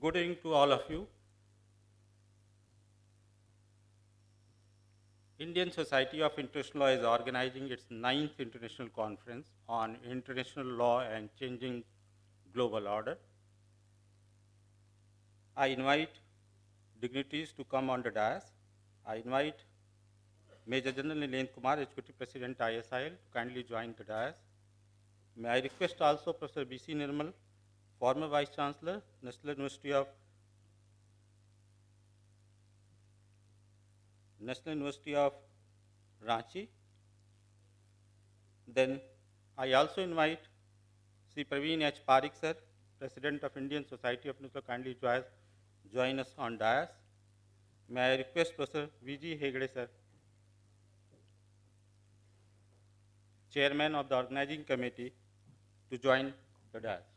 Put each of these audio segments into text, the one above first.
Good evening to all of you. Indian Society of International Law is organizing its 9th International Conference on International Law and Changing Global Order. I invite dignitaries to come on the dais. I invite Major General Nilen Kumar, Executive President ISIL, to kindly join the dais. May I request also Professor B.C. Nirmal, former Vice Chancellor, National University of Ranchi. Then I also invite Sri Praveen H. Parikh sir, President of Indian Society of International Law, kindly join us on dais. May I request Professor V.G. Hegde sir, Chairman of the Organizing Committee, to join the dais.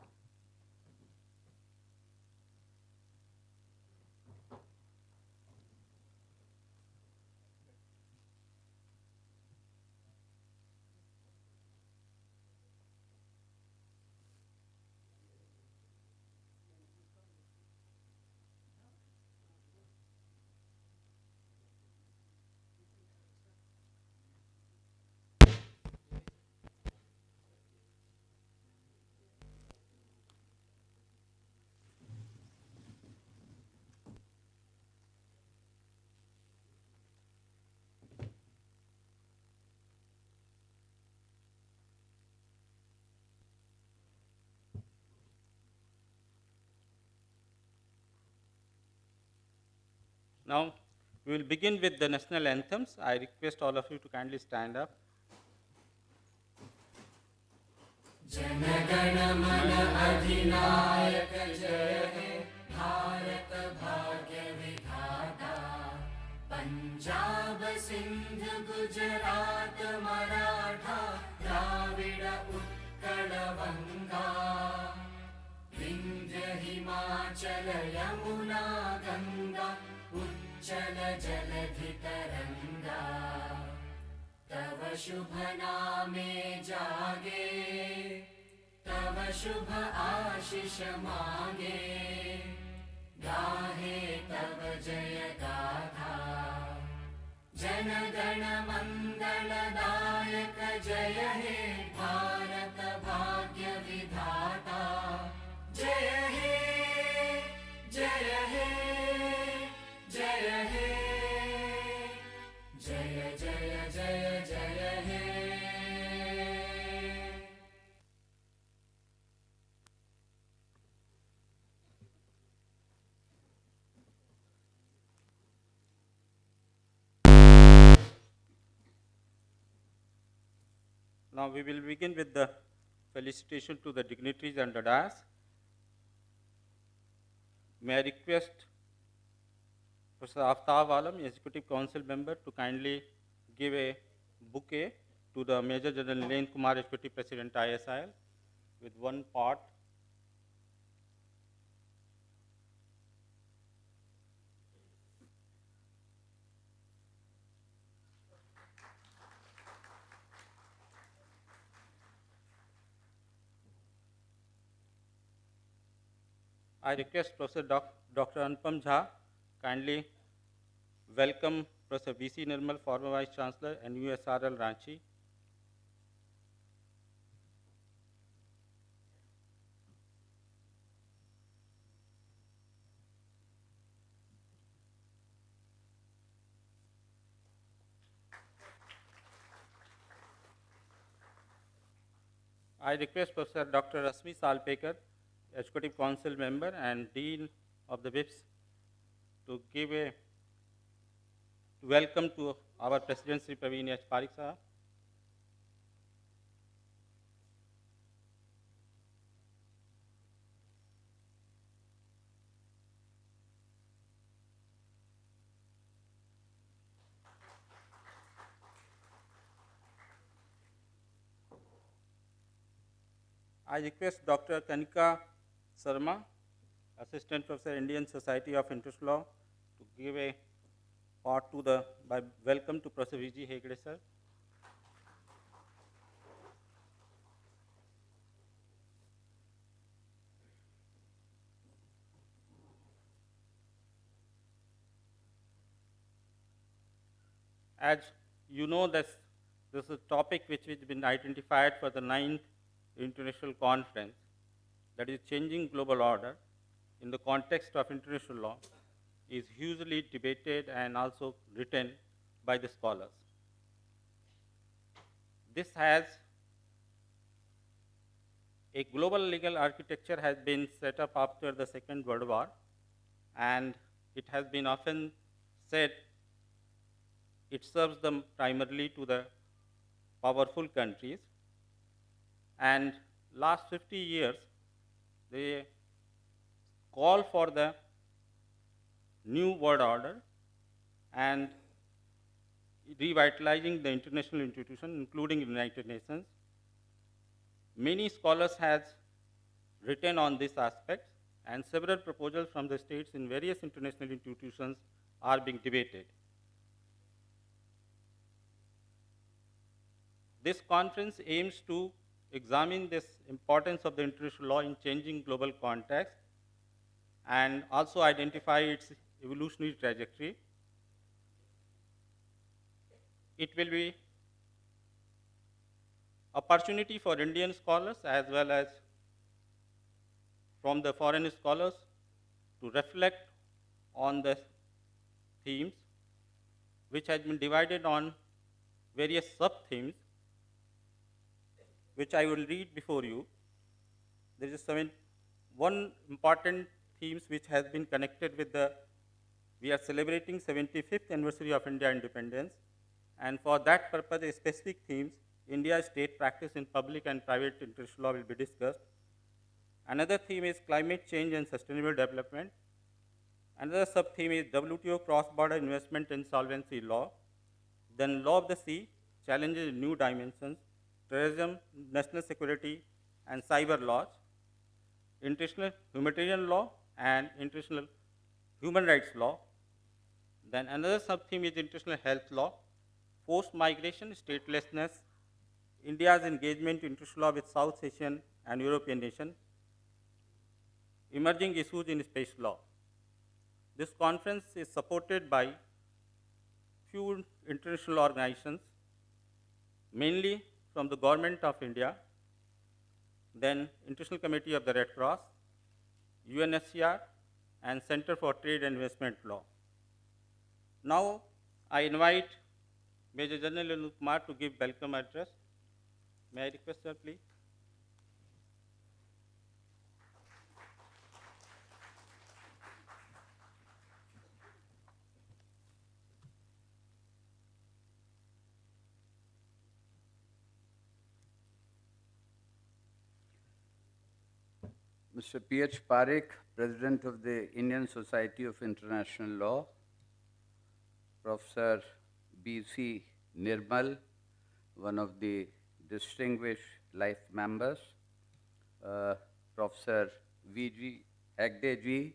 Now, we will begin with the national anthems. I request all of you to kindly stand up. जनगण मन अधिनायक जय हे भारत भाग्य विधाता पंजाब सिंध गुजरात मराठा द्राविड़ उत्कल बंगा विंध्य हिमाचल यमुना गंगा उच्चल जलधि तरंगा तव शुभ नामे जागे तव शुभ आशीष मांगे गाहे तव जय गाथा जन गण मंगल दायक जय हे भारत भाग्य विधाता जय हे जय हे जय हे जय जय जय जय हे Now we will begin with the felicitation to the dignitaries and the dais. May I request Professor Aftab Alam, Executive Council member, to kindly give a bouquet to the Major General Nilen Kumar, Executive President ISIL, with one part. I request Professor Dr. Anupam Jha kindly welcome Professor V.C. Nirmal, former Vice Chancellor, and USRL Ranchi. I request Professor Dr. Rasmi Salpekar, Executive Council member and Dean of the WIPS, to give a welcome to our President Sri Praveen H. Parikh Sahab. I request Dr. Kanika Sarma, Assistant Professor, Indian Society of International Law, to give a part to the welcome to Professor V.G. Hegde sir. As you know, this is a topic which has been identified for the 9th International Conference, that is changing global order in the context of international law, is hugely debated and also written by the scholars. This has a global legal architecture has been set up after the Second World War, and it has been often said it serves them primarily to the powerful countries. And last 50 years, they call for the new world order and revitalizing the international institution, including the United Nations. Many scholars have written on this aspect, and several proposals from the states in various international institutions are being debated. This conference aims to examine this importance of the international law in changing global context and also identify its evolutionary trajectory. It will be opportunity for Indian scholars as well as from the foreign scholars to reflect on the themes, which has been divided on various sub-themes, which I will read before you. There is one important themes which has been connected with we are celebrating 75th anniversary of India independence, and for that purpose, a specific themes, India's state practice in public and private international law will be discussed. Another theme is climate change and sustainable development. Another sub-theme is WTO cross-border investment and solvency law. Then law of the sea, challenges in new dimensions, terrorism, national security, and cyber laws, international humanitarian law and international human rights law. Then another sub-theme is international health law, forced migration, statelessness, India's engagement in international law with South Asian and European nations, emerging issues in space law. This conference is supported by few international organizations, mainly from the Government of India, then International Committee of the Red Cross, UNHCR, and Center for Trade and Investment Law. Now, I invite Major General Menon Kumar to give welcome address. May I request, sir, please? Mr. P.H. Parekh, President of the Indian Society of International Law, Professor B.C. Nirmal, one of the distinguished life members, Professor V.G. Hegdeji,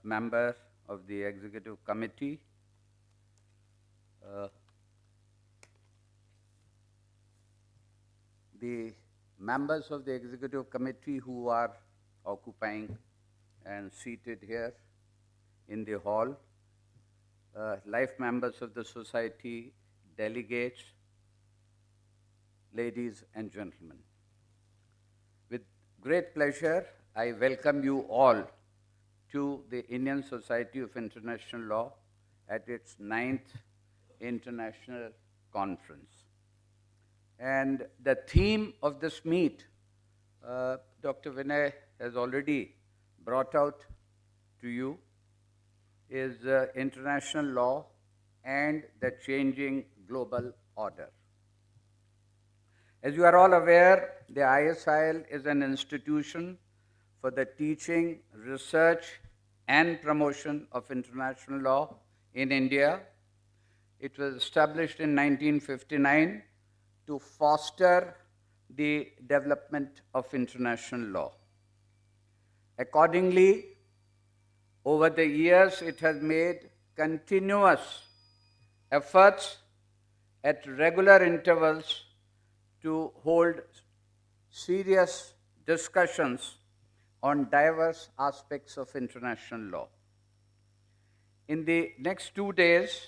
member of the Executive Committee, the members of the Executive Committee who are occupying and seated here in the hall, life members of the society, delegates, ladies and gentlemen. With great pleasure, I welcome you all to the Indian Society of International Law at its 9th International Conference. And the theme of this meet, Dr. Vinay has already brought out to you, is international law and the changing global order. As you are all aware, the ISIL is an institution for the teaching, research, and promotion of international law in India. It was established in 1959 to foster the development of international law. Accordingly, over the years, it has made continuous efforts at regular intervals to hold serious discussions on diverse aspects of international law. In the next 2 days,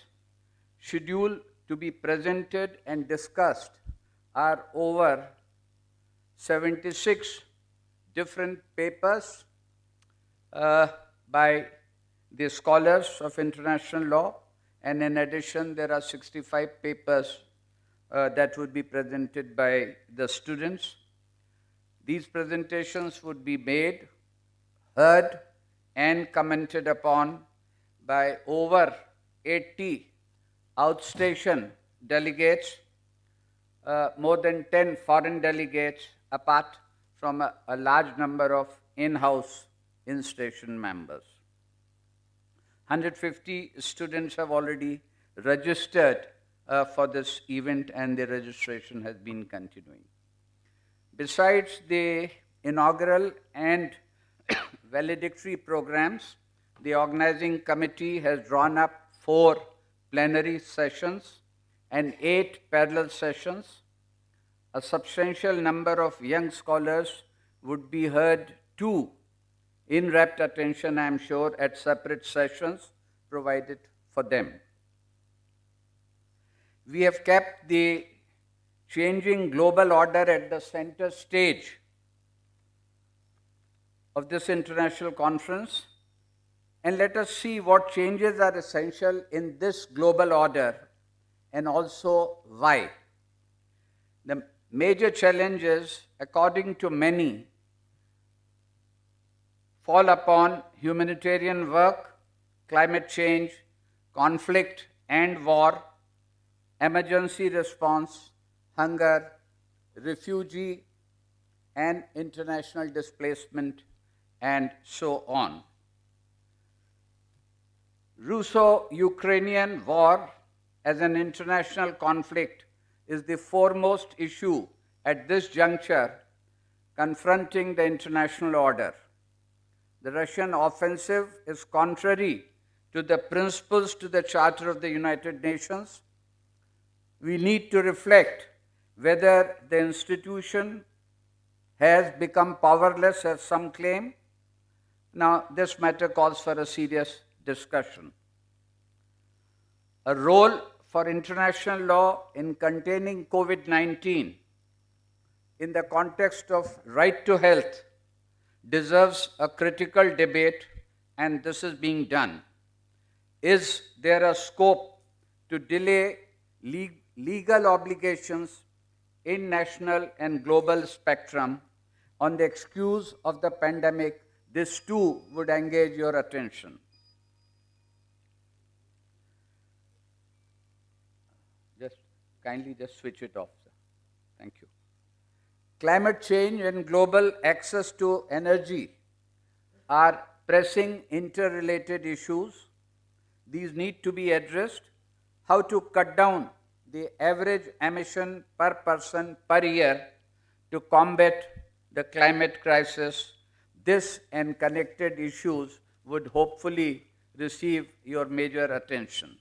scheduled to be presented and discussed are over 76 different papers by the scholars of international law, and in addition there are 65 papers that would be presented by the students. These presentations would be made, heard and commented upon by over 80 outstation delegates, more than 10 foreign delegates, apart from a large number of in-house in-station members. 150 students have already registered for this event, and the registration has been continuing. Besides the inaugural and valedictory programs, the organizing committee has drawn up 4 plenary sessions and 8 parallel sessions. A substantial number of young scholars would be heard too, in rapt attention, I am sure, at separate sessions provided for them. We have kept the changing global order at the center stage of this international conference, and let us see what changes are essential in this global order and also why. The major challenges, according to many, fall upon humanitarian work, climate change, conflict and war, emergency response, hunger, refugee and international displacement, and so on. Russo-Ukrainian war as an international conflict is the foremost issue at this juncture confronting the international order. The Russian offensive is contrary to the principles to the Charter of the United Nations. We need to reflect whether the institution has become powerless, as some claim. Now, this matter calls for a serious discussion. A role for international law in containing COVID-19 in the context of right to health deserves a critical debate, and this is being done. Is there a scope to delay legal obligations in national and global spectrum on the excuse of the pandemic? This too would engage your attention. Kindly switch it off, sir. Thank you. Climate change and global access to energy are pressing interrelated issues. These need to be addressed. How to cut down the average emission per person per year to combat the climate crisis. This and connected issues would hopefully receive your major attention.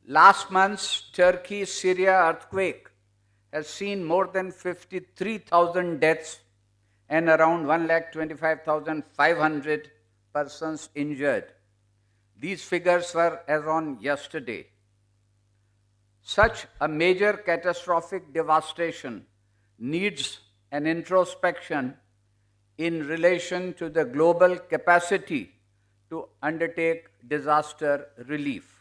Last month's Turkey-Syria earthquake has seen more than 53,000 deaths and around 125,500 persons injured. These figures were as on yesterday. Such a major catastrophic devastation needs an introspection in relation to the global capacity to undertake disaster relief.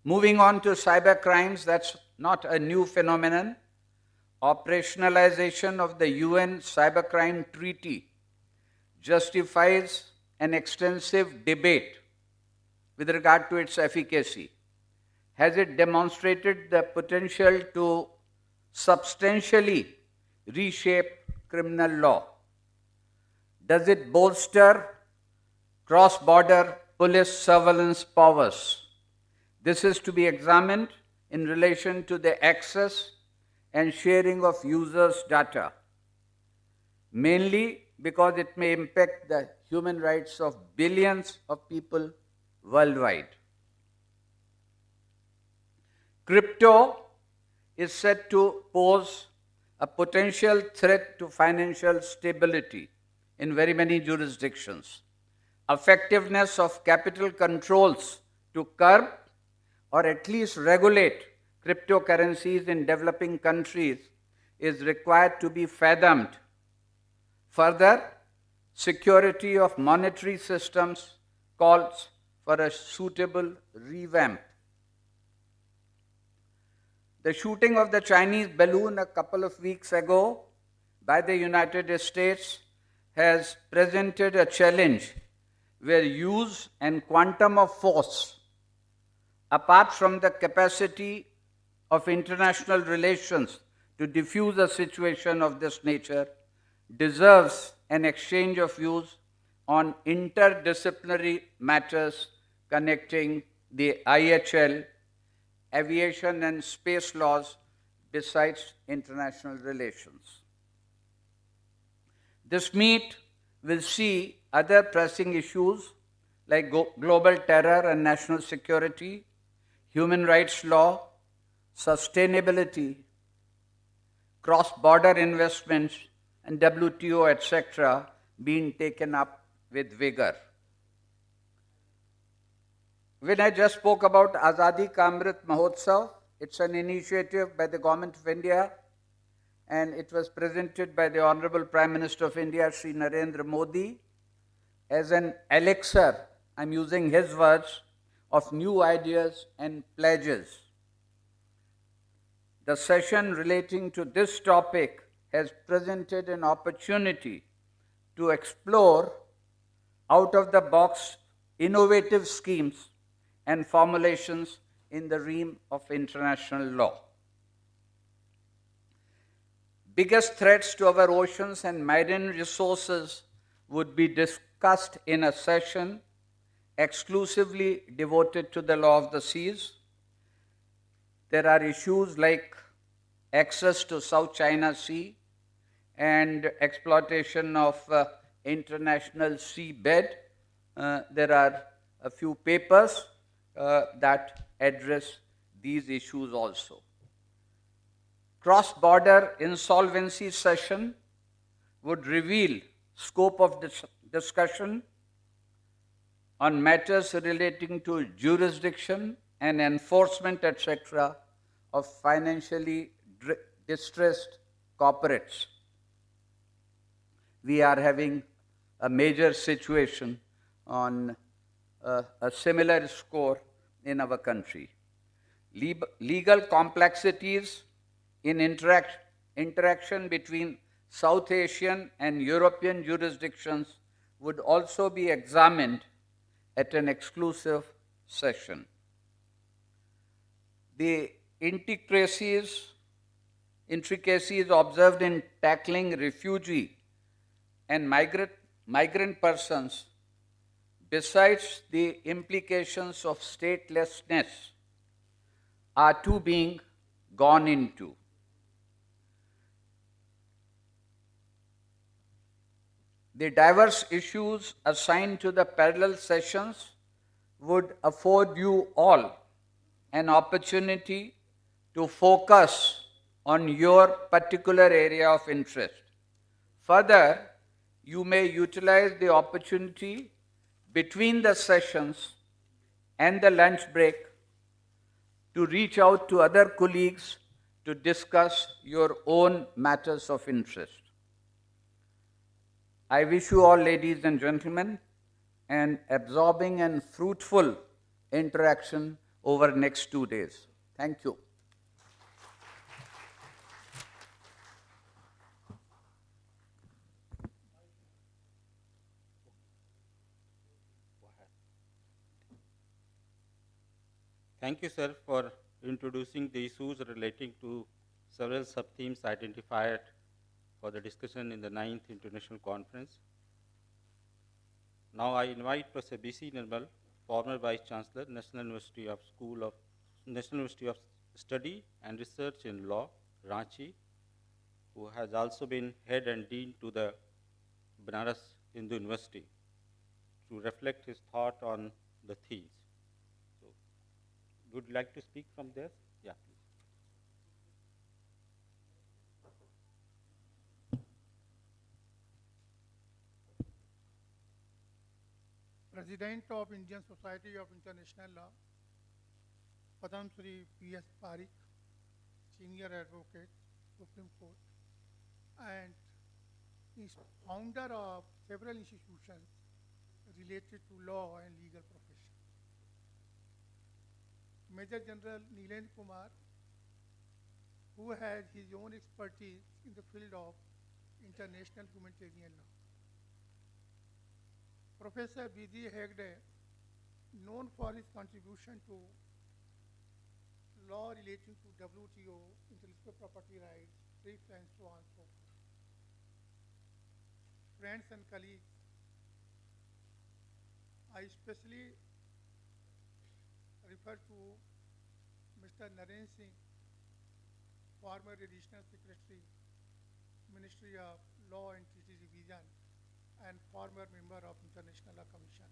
Moving on to cyber crimes, that's not a new phenomenon. Operationalization of the UN Cybercrime Treaty justifies an extensive debate with regard to its efficacy. Has it demonstrated the potential to substantially reshape criminal law? Does it bolster cross-border police surveillance powers? This is to be examined in relation to the access and sharing of users' data, mainly because it may impact the human rights of billions of people worldwide. Crypto is said to pose a potential threat to financial stability in very many jurisdictions. Effectiveness of capital controls to curb or at least regulate cryptocurrencies in developing countries is required to be fathomed. Further, security of monetary systems calls for a suitable revamp. The shooting of the Chinese balloon a couple of weeks ago by the United States has presented a challenge where use and quantum of force, apart from the capacity of international relations to diffuse a situation of this nature, deserves an exchange of views on interdisciplinary matters connecting the IHL, aviation and space laws, besides international relations. This meet will see other pressing issues like global terror and national security, human rights law, sustainability, cross-border investments, and WTO, etc., being taken up with vigor. When I just spoke about Azadi Ka Amrit Mahotsav, it's an initiative by the Government of India, and it was presented by the Honorable Prime Minister of India, Sri Narendra Modi, as an elixir, I'm using his words, of new ideas and pledges. The session relating to this topic has presented an opportunity to explore out-of-the-box innovative schemes and formulations in the realm of international law. Biggest threats to our oceans and marine resources would be discussed in a session exclusively devoted to the law of the seas. There are issues like access to South China Sea and exploitation of international seabed. There are a few papers that address these issues also. Cross-border insolvency session would reveal scope of discussion on matters relating to jurisdiction and enforcement, etc., of financially distressed corporates. We are having a major situation on a similar score in our country. Legal complexities in interaction between South Asian and European jurisdictions would also be examined at an exclusive session. The intricacies observed in tackling refugee and migrant persons, besides the implications of statelessness, are too being gone into. The diverse issues assigned to the parallel sessions would afford you all an opportunity to focus on your particular area of interest. Further, you may utilize the opportunity between the sessions and the lunch break to reach out to other colleagues to discuss your own matters of interest. I wish you all, ladies and gentlemen, an absorbing and fruitful interaction over the next 2 days. Thank you. Thank you, sir, for introducing the issues relating to several sub-themes identified for the discussion in the 9th International Conference. Now I invite Professor B.C. Nirmal, former Vice Chancellor, National University of Study and Research in Law, Ranchi, who has also been head and dean to the Banaras Hindu University, to reflect his thought on the themes. So, would you like to speak from there? Yeah, please. President of Indian Society of International Law, Padam Shri P.S. Parikh, Senior Advocate, Supreme Court, and is founder of several institutions related to law and legal profession. Major General Nilen Kumar, who has his own expertise in the field of international humanitarian law. Professor B.D. Hegde, known for his contribution to law relating to WTO, intellectual property rights, TRIPS, and so on and so forth. Friends and colleagues, I especially refer to Mr. Naren Singh, former Additional Secretary, Ministry of Law and Treaty Revision, and former member of International Law Commission.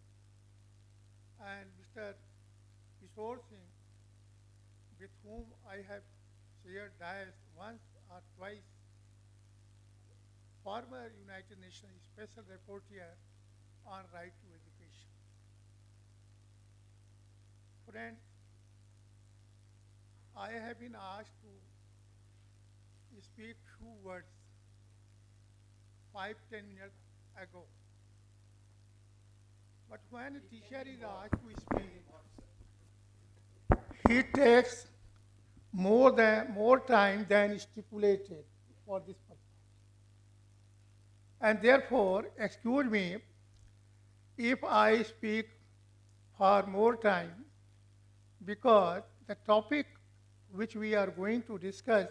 And Mr. Kishore Singh, with whom I have shared dais once or twice, former United Nations Special Rapporteur on Right to Education. Friends, I have been asked to speak few words 5-10 minutes ago. But when a teacher is asked to speak, he takes more time than stipulated for this purpose. And therefore, excuse me if I speak for more time, because the topic which we are going to discuss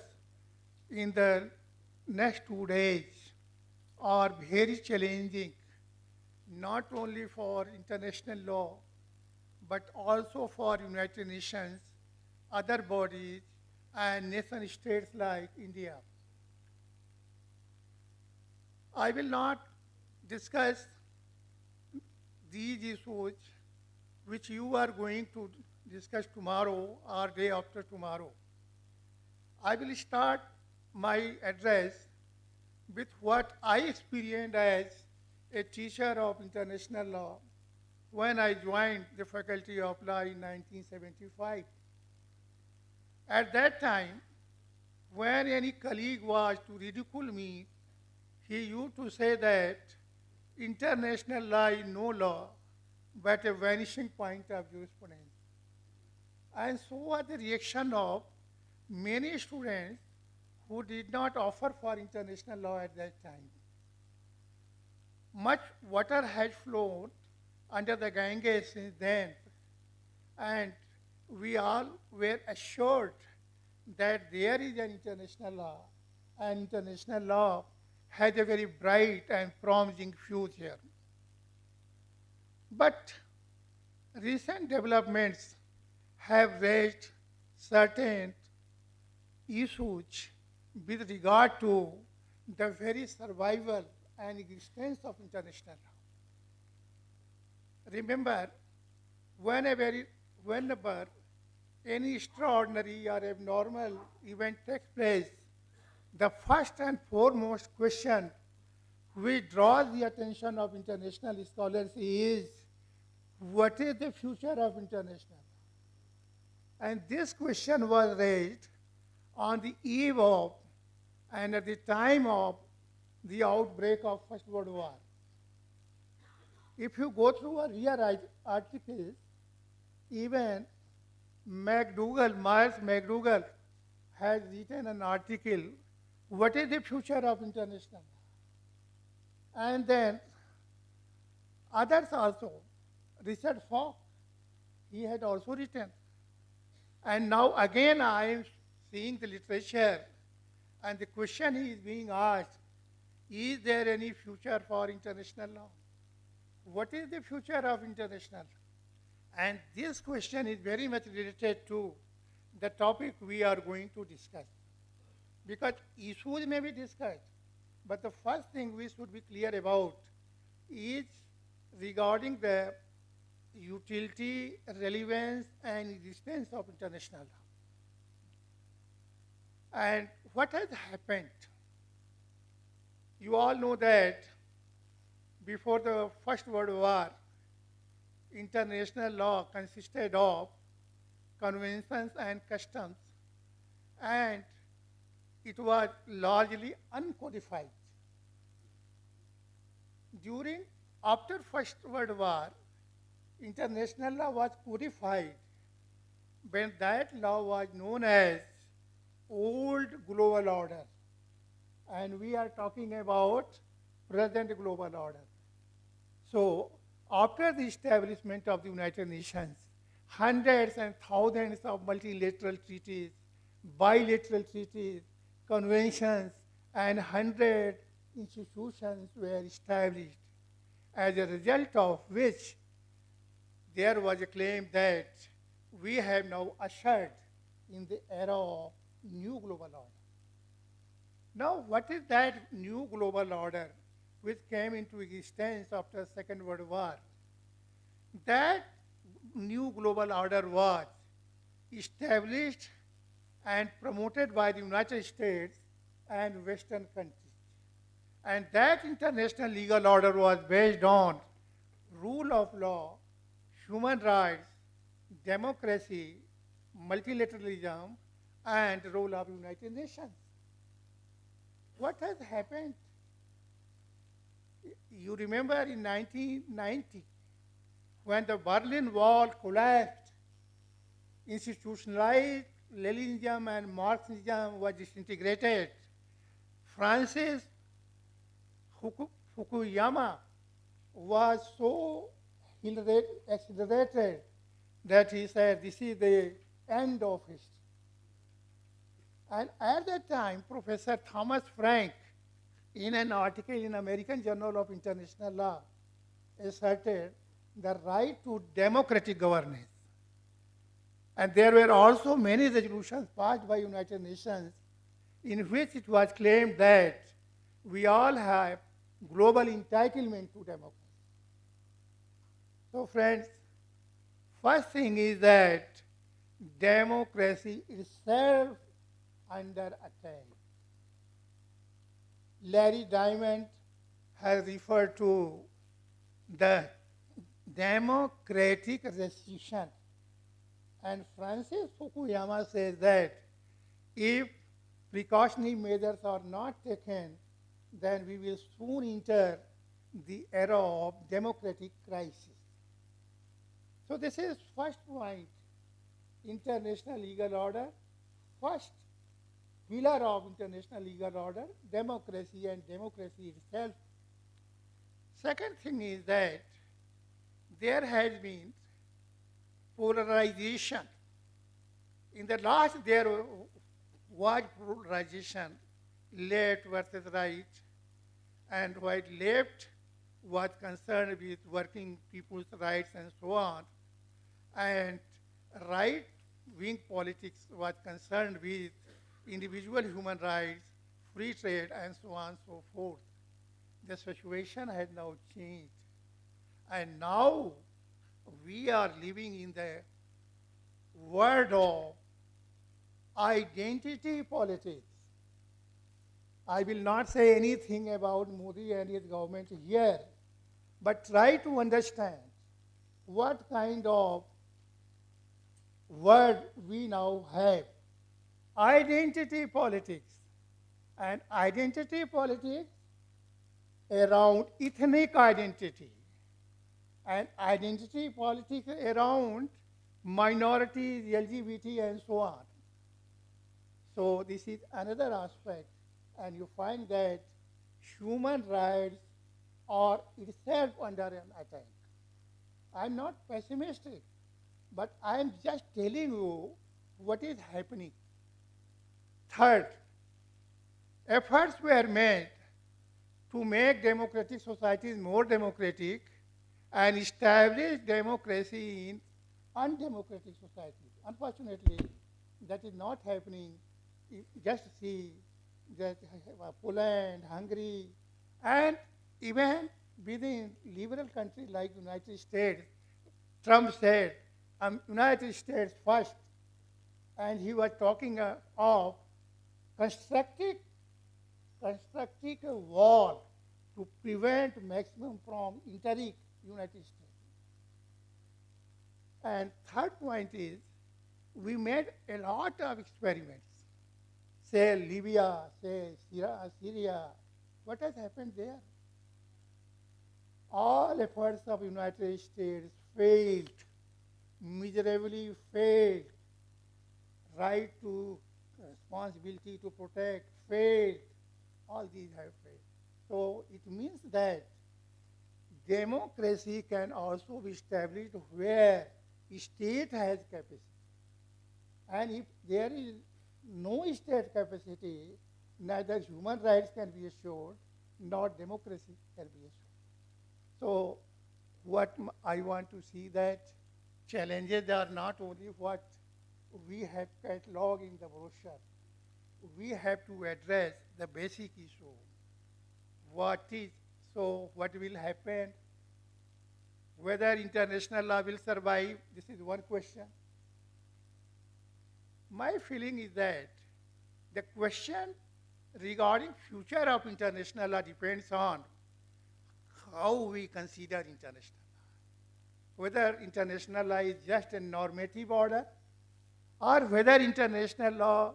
in the next 2 days are very challenging, not only for international law, but also for United Nations, other bodies, and nation states like India. I will not discuss these issues which you are going to discuss tomorrow or day after tomorrow. I will start my address with what I experienced as a teacher of international law when I joined the Faculty of Law in 1975. At that time, when any colleague was to ridicule me, he used to say that international law is no law, but a vanishing point of jurisprudence. And so was the reaction of many students who did not offer for international law at that time. Much water has flowed under the Ganges since then, and we all were assured that there is an international law, and international law has a very bright and promising future. But recent developments have raised certain issues with regard to the very survival and existence of international law. Remember, whenever any extraordinary or abnormal event takes place, the first and foremost question which draws the attention of international scholars is, what is the future of international law? And this question was raised on the eve of and at the time of the outbreak of First World War. If you go through earlier articles, even Myers McDougall has written an article, what is the future of international law? And then others also, Richard Falk, he had also written. And now again I am seeing the literature, and the question is being asked, is there any future for international law? What is the future of international law? And this question is very much related to the topic we are going to discuss. Because issues may be discussed, but the first thing we should be clear about is regarding the utility, relevance, and existence of international law. And what has happened? You all know that before the First World War, international law consisted of conventions and customs, and it was largely uncodified. After First World War, international law was codified when that law was known as Old Global Order, and we are talking about present global order. So, after the establishment of the United Nations, hundreds and thousands of multilateral treaties, bilateral treaties, conventions, and 100 institutions were established, as a result of which there was a claim that we have now ushered in the era of new global order. Now, what is that new global order which came into existence after Second World War? That new global order was established and promoted by the United States and Western countries. And that international legal order was based on rule of law, human rights, democracy, multilateralism, and role of United Nations. What has happened? You remember in 1990, when the Berlin Wall collapsed, institutionalized Leninism and Marxism was disintegrated. Francis Fukuyama was so exhilarated that he said, this is the end of history. And at that time, Professor Thomas Frank, in an article in American Journal of International Law, asserted the right to democratic governance. And there were also many resolutions passed by United Nations in which it was claimed that we all have global entitlement to democracy. So friends, first thing is that democracy is itself under attack. Larry Diamond has referred to the democratic recession. And Francis Fukuyama says that if precautionary measures are not taken, then we will soon enter the era of democratic crisis. So this is first point, international legal order. First pillar of international legal order, democracy and democracy itself. Second thing is that there has been polarization. In the last there was polarization, left versus right, and while left was concerned with working people's rights and so on, and right-wing politics was concerned with individual human rights, free trade, and so on and so forth. The situation has now changed. And now we are living in the world of identity politics. I will not say anything about Modi and his government here, but try to understand what kind of word we now have. Identity politics. And identity politics around ethnic identity. And identity politics around minorities, LGBT, and so on. So this is another aspect. And you find that human rights are itself under an attack. I'm not pessimistic, but I'm just telling you what is happening. Third, efforts were made to make democratic societies more democratic and establish democracy in undemocratic societies. Unfortunately, that is not happening. You just see that Poland, Hungary, and even within liberal countries like the United States, Trump said, United States first, and he was talking of constructing a wall to prevent maximum from entering United States. And third point is, we made a lot of experiments. Say Libya, say Syria. What has happened there? All efforts of United States failed, miserably failed. Right to responsibility to protect failed. All these have failed. So it means that democracy can also be established where state has capacity. And if there is no state capacity, neither human rights can be assured, nor democracy can be assured. So what I want to see that challenges are not only what we have cataloged in the brochure. We have to address the basic issue. What will happen? Whether international law will survive, this is one question. My feeling is that the question regarding future of international law depends on how we consider international law. Whether international law is just a normative order, or whether international law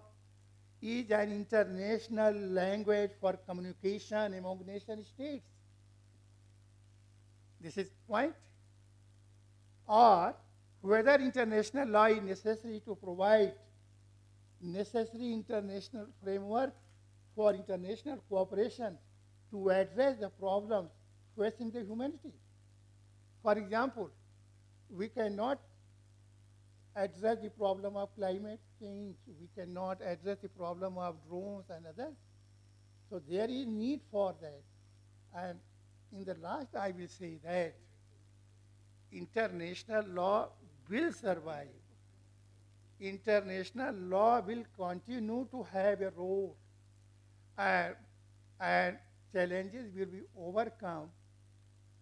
is an international language for communication among nation states. This is point. Or whether international law is necessary to provide necessary international framework for international cooperation to address the problems facing the humanity. For example, we cannot address the problem of climate change. We cannot address the problem of drones and others. So there is need for that. And in the last, I will say that international law will survive. International law will continue to have a role. And challenges will be overcome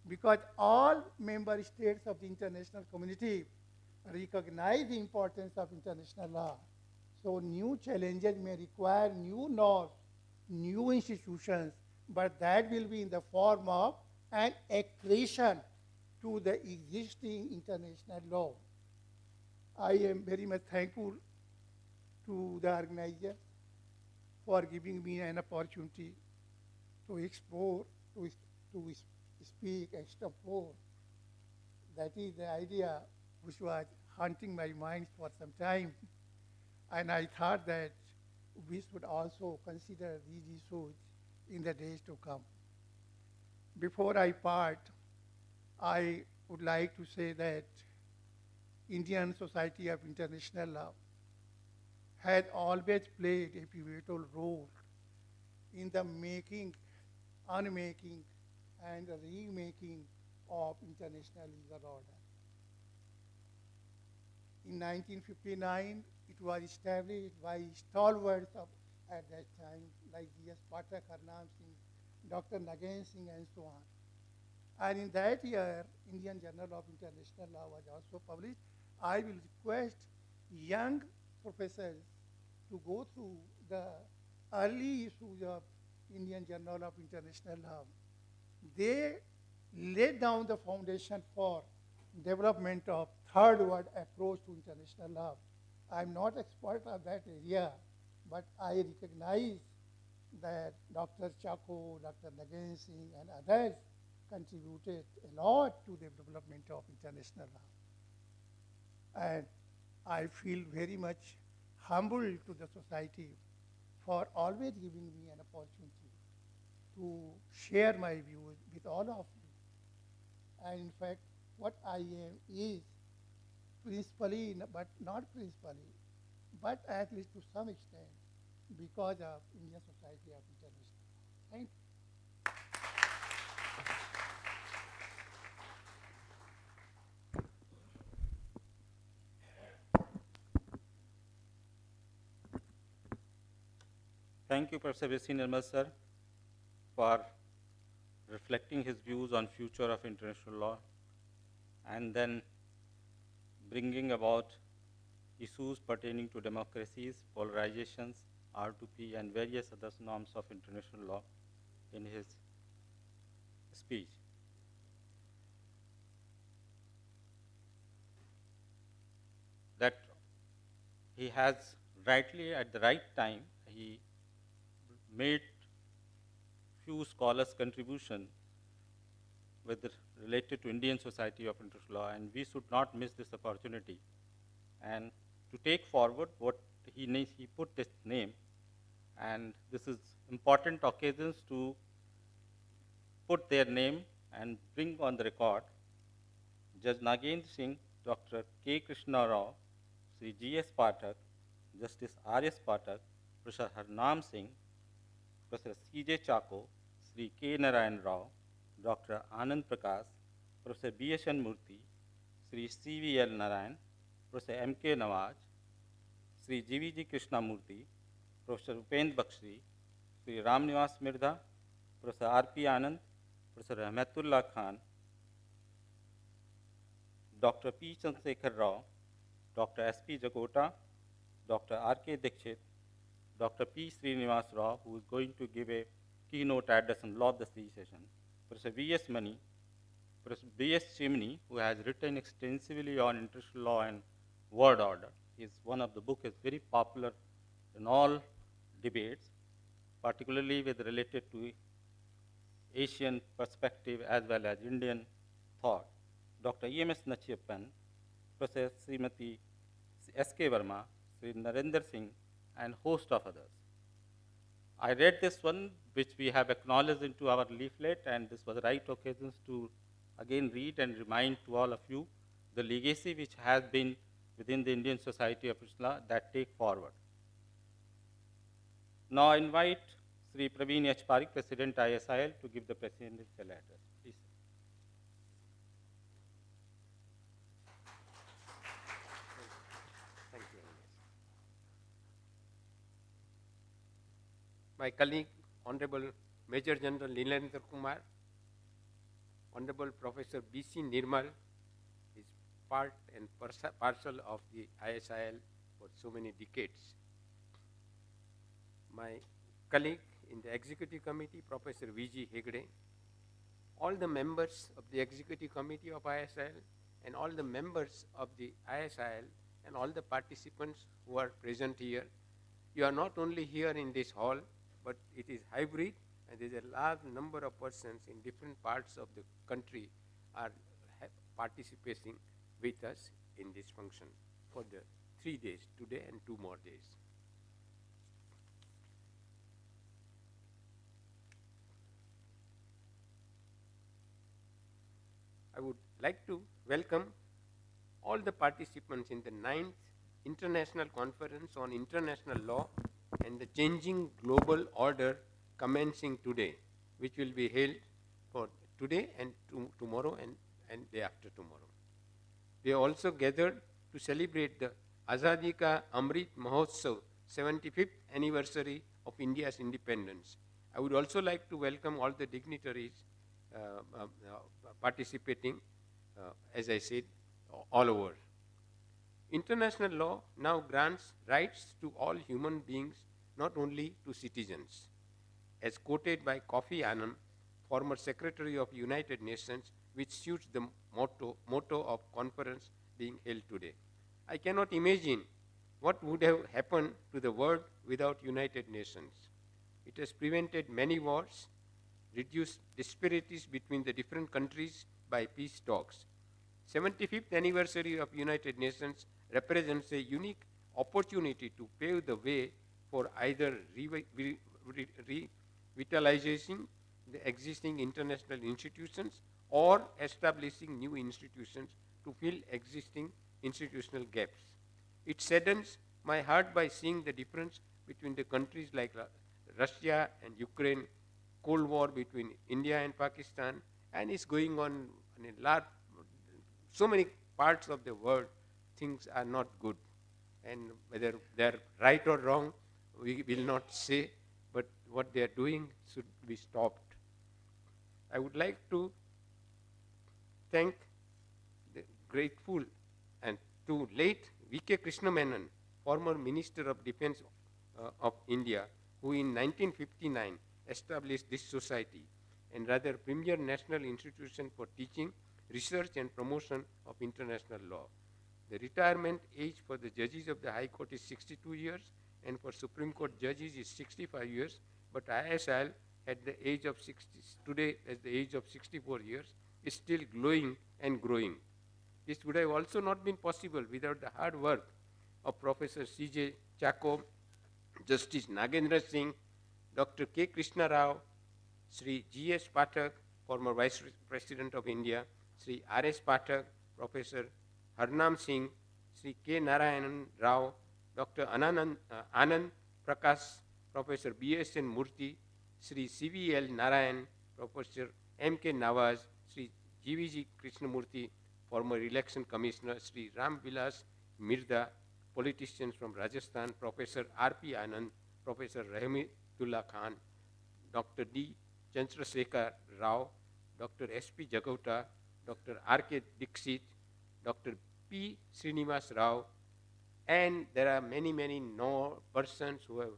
because all member states of the international community recognize the importance of international law. So new challenges may require new norms, new institutions, but that will be in the form of an accretion to the existing international law. I am very much thankful to the organizer for giving me an opportunity to explore, to speak extempore. That is the idea which was haunting my mind for some time. And I thought that we should also consider these issues in the days to come. Before I part, I would like to say that Indian Society of International Law has always played a pivotal role in the making, unmaking, and remaking of international legal order. In 1959, it was established by stalwarts of, at that time, like G.S. Pathak, Harnam Singh, Dr. Nagen Singh, and so on. And in that year, Indian Journal of International Law was also published. I will request young professors to go through the early issues of Indian Journal of International Law. They laid down the foundation for development of third world approach to international law. I'm not expert of that area, but I recognize that Dr. Chako, Dr. Nagen Singh, and others contributed a lot to the development of international law. And I feel very much humbled to the society for always giving me an opportunity to share my views with all of you. And in fact, what I am is principally, but not principally, but at least to some extent, because of Indian Society of International Law. Thank you. Thank you, Professor V.C. Nirmal sir, for reflecting his views on future of international law and then bringing about issues pertaining to democracies, polarizations, R2P, and various other norms of international law in his speech. he has rightly at the right time, he made few scholars' contribution related to Indian Society of International Law, and we should not miss this opportunity. And to take forward what he put this name, and this is important occasions to put their name and bring on the record Judge Nagendra Singh, Dr. K. Krishna Rao, Sri G. S. Pathak, Justice R. S. Pathak, Professor Harnam Singh, Professor C. J. Chako, Sri K. Narayan Rao, Dr. Anand Prakash, Professor B. S. Murthy, Sri C. V. L. Narayan, Professor M. K. Nawaz, Sri G. V. G. Krishnamurthy, Professor Upendra Bakshi, Sri Ram Nivas Mirdha, Professor R. P. Anand, Professor Rahmatullah Khan, Dr. P. Chandrasekhar Rao, Dr. S. P. Jagota, Dr. R. K. Dikshit, Dr. P. Srinivas Rao, who is going to give a keynote address on Law of the Sea session, Professor V. S. Mani, Professor B. S. Chimney, who has written extensively on international law and world order. One of the book is very popular in all debates, particularly with related to Asian perspective as well as Indian thought. Dr. E. M. S. Nachiyappan, Professor Srimati S. K. Verma, Sri Narendra Singh, and host of others. I read this one, which we have acknowledged into our leaflet, and this was the right occasion to again read and remind to all of you the legacy which has been within the Indian Society of Islam that take forward. Now I invite Sri Praveen H. Parikh, President ISIL, to give the presidential address. Please. Thank you very much. My colleague, Honorable Major General Nilendra Kumar, Honorable Professor B.C. Nirmal is part and parcel of the ISIL for so many decades. My colleague in the Executive Committee, Professor V.G. Hegde, all the members of the Executive Committee of ISIL, and all the members of the ISIL, and all the participants who are present here. You are not only here in this hall, but it is hybrid, and there is a large number of persons in different parts of the country are participating with us in this function for the 3 days, today and 2 more days. I would like to welcome all the participants in the 9th International Conference on International Law and the Changing Global Order commencing today, which will be held for today and tomorrow and day after tomorrow. We are also gathered to celebrate the Azadi Ka Amrit Mahotsav 75th anniversary of India's independence. I would also like to welcome all the dignitaries participating, as I said, all over. International law now grants rights to all human beings, not only to citizens. As quoted by Kofi Annan, former Secretary of United Nations, which suits the motto of conference being held today. I cannot imagine what would have happened to the world without United Nations. It has prevented many wars, reduced disparities between the different countries by peace talks. 75th anniversary of United Nations represents a unique opportunity to pave the way for either revitalizing the existing international institutions or establishing new institutions to fill existing institutional gaps. It saddens my heart by seeing the difference between the countries like Russia and Ukraine, Cold War between India and Pakistan, and is going on in a large, so many parts of the world. Things are not good, and whether they are right or wrong, we will not say, but what they are doing should be stopped. I would like to thank the grateful and to late V.K. Krishna Menon, former Minister of Defense of India, who in 1959 established this society, and rather premier national institution for teaching, research and promotion of international law. The retirement age for the judges of the High Court is 62 years, and for Supreme Court judges is 65 years, but ISL at the age of 60, today at the age of 64 years, is still glowing and growing. This would have also not been possible without the hard work of Professor C.J. Chako, Justice Nagendra Singh, Dr. K. Krishna Rao, Sri G.S. Pathak, former Vice President of India, Sri R.S. Pathak, Professor Harnam Singh, Sri K. Narayanan Rao, Dr. Anand Prakash, Professor B.S.N. Murthy, Sri C.V.L. Narayan, Professor M.K. Nawaz, Sri G.V.G. Krishnamurthy, former Election Commissioner, Sri Ram Vilas Mirda, politicians from Rajasthan, Professor R.P. Anand, Professor Rahmatullah Khan, Dr. D. Chandrasekhar Rao, Dr. S.P. Jagota, Dr. R.K. Dixit, Dr. P. Srinivas Rao, and there are many persons who have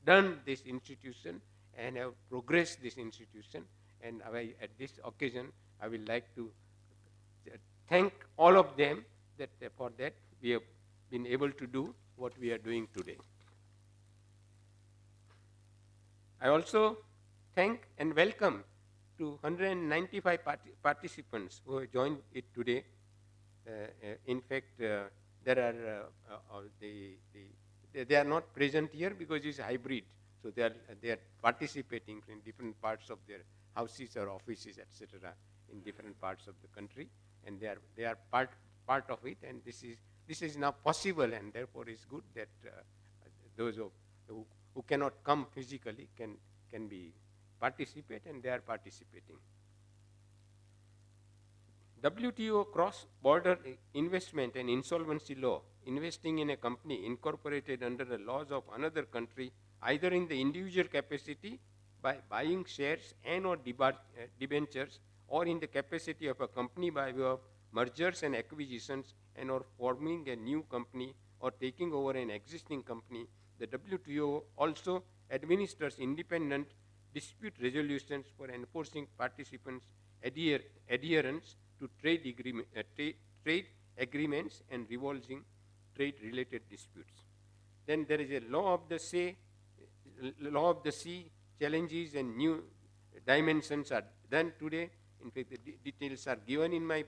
done this institution and have progressed this institution. And at this occasion, I will like to thank all of them that for that we have been able to do what we are doing today. I also thank and welcome to 195 participants who have joined it today. In fact, there are they are not present here because it's hybrid. So they are participating in different parts of their houses or offices, etc., in different parts of the country, and they are part of it. And this is now possible, and therefore it's good that those who cannot come physically can be participate, and they are participating. WTO cross-border investment and insolvency law, investing in a company incorporated under the laws of another country, either in the individual capacity by buying shares and or debentures, or in the capacity of a company by way of mergers and acquisitions, and or forming a new company or taking over an existing company. The WTO also administers independent dispute resolutions for enforcing participants' adherence to trade agreements and resolving trade-related disputes. Then there is a law of the sea challenges and new dimensions are done today. In fact, the details are given in my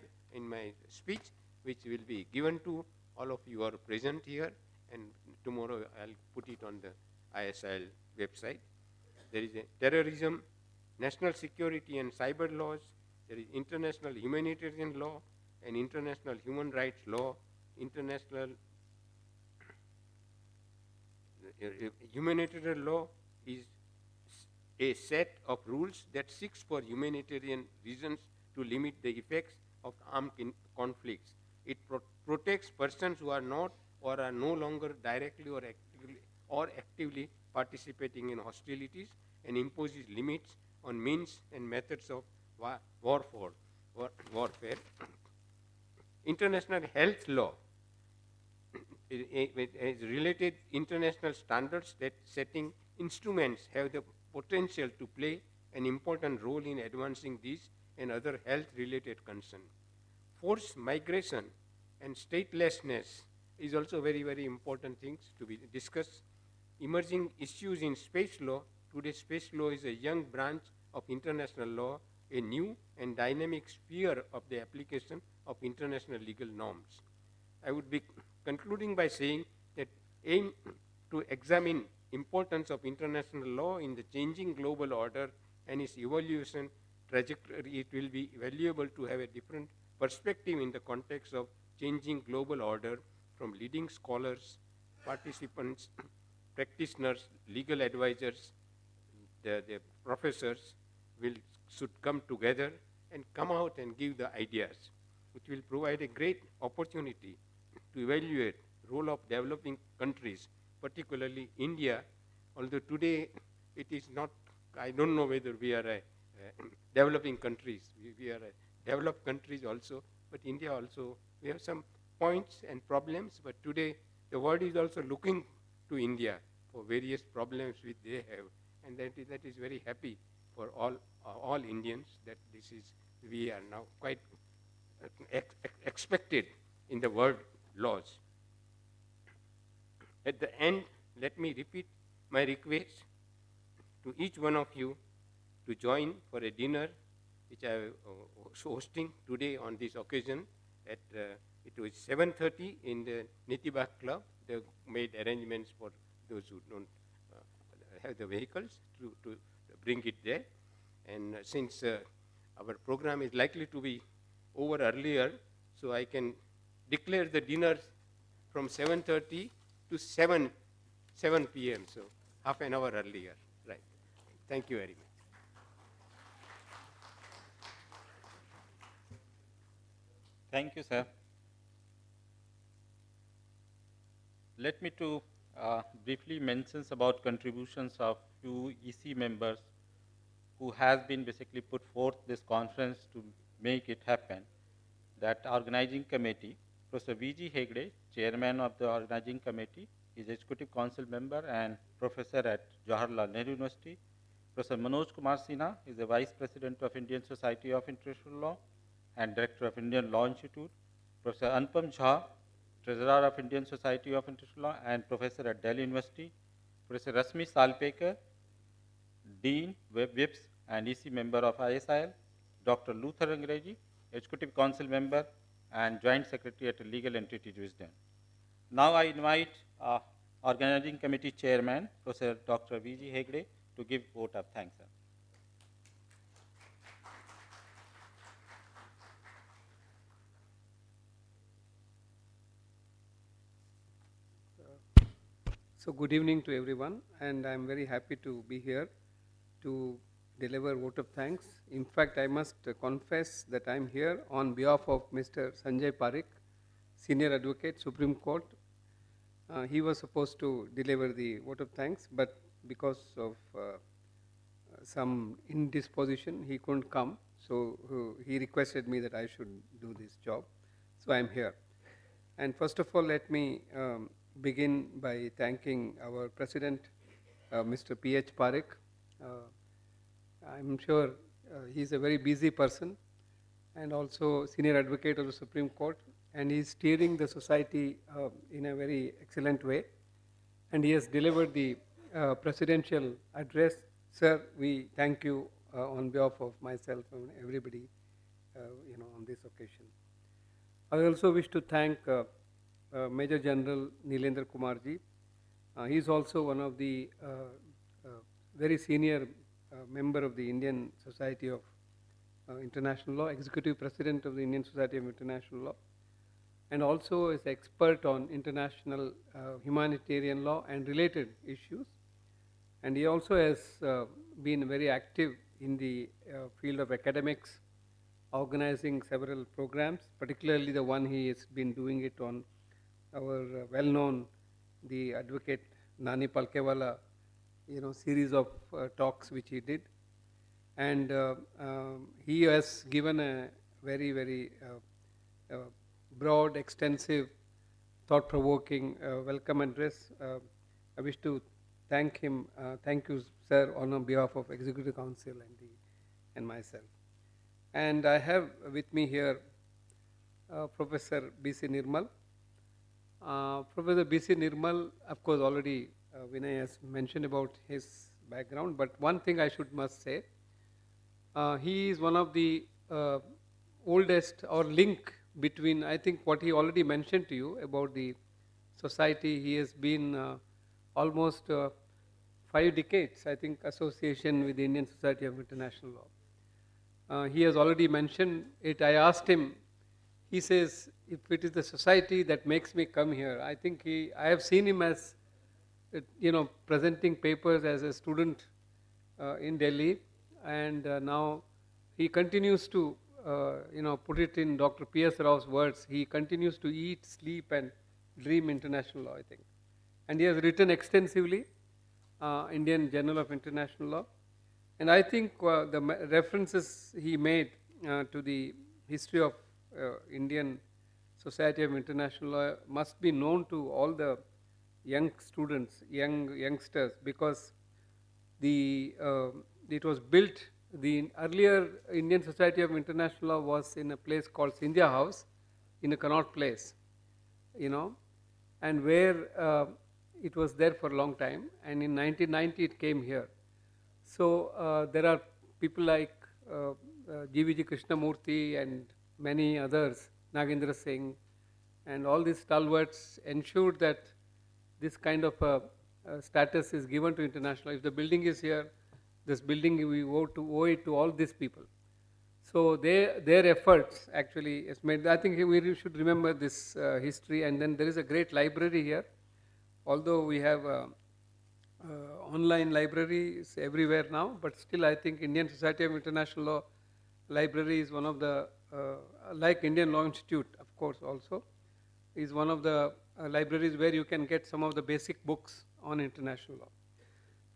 speech, which will be given to all of you who are present here, and tomorrow I'll put it on the ISIL website. There is a terrorism, national security and cyber laws. There is international humanitarian law and international human rights law. International humanitarian law is a set of rules that seeks for humanitarian reasons to limit the effects of armed conflicts. It protects persons who are not or are no longer directly or actively participating in hostilities, and imposes limits on means and methods of warfare. International health law is related international standards that setting instruments have the potential to play an important role in advancing these and other health-related concerns. Forced migration and statelessness is also very important things to be discussed. Emerging issues in space law. Today, space law is a young branch of international law, a new and dynamic sphere of the application of international legal norms. I would be concluding by saying that aim to examine importance of international law in the changing global order and its evolution trajectory. It will be valuable to have a different perspective in the context of changing global order from leading scholars, participants, practitioners, legal advisors, the professors should come together and come out and give the ideas, which will provide a great opportunity to evaluate role of developing countries, particularly India. Although today it is not, I don't know whether we are a developing countries. We are a developed countries also, but India also, we have some points and problems, but today the world is also looking to India for various problems which they have, and that is very happy for all Indians that we are now quite expected in the world laws. At the end, let me repeat my request to each one of you to join for a dinner which I was hosting today on this occasion at it was 7:30 in the Nitibag Club. They made arrangements for those who don't have the vehicles to bring it there. And since our program is likely to be over earlier, so I can declare the dinner from 7:30 to 7 p.m. So half an hour earlier. Right. Thank you very much. Thank you, sir. Let me to briefly mention about contributions of few EC members who has been basically put forth this conference to make it happen. That organizing committee, Professor V.G. Hegde, chairman of the organizing committee, is executive council member and professor at Jawaharlal Nehru University. Professor Manoj Kumar Sinha is the vice president of Indian Society of International Law and director of Indian Law Institute. Professor Anupam Jha, treasurer of Indian Society of International Law and professor at Delhi University. Professor Rasmi Salpekar, dean, WIPS and EC member of ISIL. Dr. Luther Angreji, executive council member and joint secretary at a legal entity Wisden. Now I invite organizing committee chairman, Professor Dr. V.G. Hegde, to give vote of thanks. Sir. So good evening to everyone, and I am very happy to be here to deliver vote of thanks. In fact, I must confess that I am here on behalf of Mr. Sanjay Parikh, Senior Advocate, Supreme Court. He was supposed to deliver the vote of thanks, but because of some indisposition, he couldn't come. So he requested me that I should do this job. So I am here. And first of all, let me begin by thanking our President, Mr. P.H. Parikh. I'm sure he's a very busy person and also Senior Advocate of the Supreme Court, and he's steering the society in a very excellent way. And he has delivered the presidential address. Sir, we thank you on behalf of myself and everybody on this occasion. I also wish to thank Major General Neelendra Kumarji. He is also one of the very senior member of the Indian Society of International Law, Executive President of the Indian Society of International Law, and also is expert on international humanitarian law and related issues. And he also has been very active in the field of academics, organizing several programs, particularly the one he has been doing it on our well-known, the advocate Nani Palkewala, series of talks which he did. And he has given a very, very broad, extensive, thought-provoking welcome address. I wish to thank him. Thank you, sir, on behalf of Executive Council and myself. And I have with me here Professor B.C. Nirmal. Professor B.C. Nirmal, of course, already Vinay has mentioned about his background, but one thing I must say, he is one of the oldest or link between, I think what he already mentioned to you about the society. He has been almost 5 decades, I think, association with the Indian Society of International Law. He has already mentioned it. I asked him, he says, if it is the society that makes me come here, I think I have seen him as, presenting papers as a student in Delhi, and now he continues to, put it in Dr. P.S. Rao's words, he continues to eat, sleep and dream international law, I think. And he has written extensively, Indian Journal of International Law. And I think the references he made to the history of Indian Society of International Law must be known to all the young students, youngsters, because it was built, the earlier Indian Society of International Law was in a place called Scindia House in a Connaught Place. and where it was there for a long time, and in 1990 it came here. So there are people like GVG Krishnamurti and many others, Nagendra Singh, and all these stalwarts ensured that this kind of status is given to international. If the building is here, this building we owe it to all these people. So their efforts actually has made. I think we should remember this history. And then there is a great library here. Although we have online libraries everywhere now, but still I think Indian Society of International Law Library is one of the, like Indian Law Institute, of course, also, is one of the libraries where you can get some of the basic books on international law.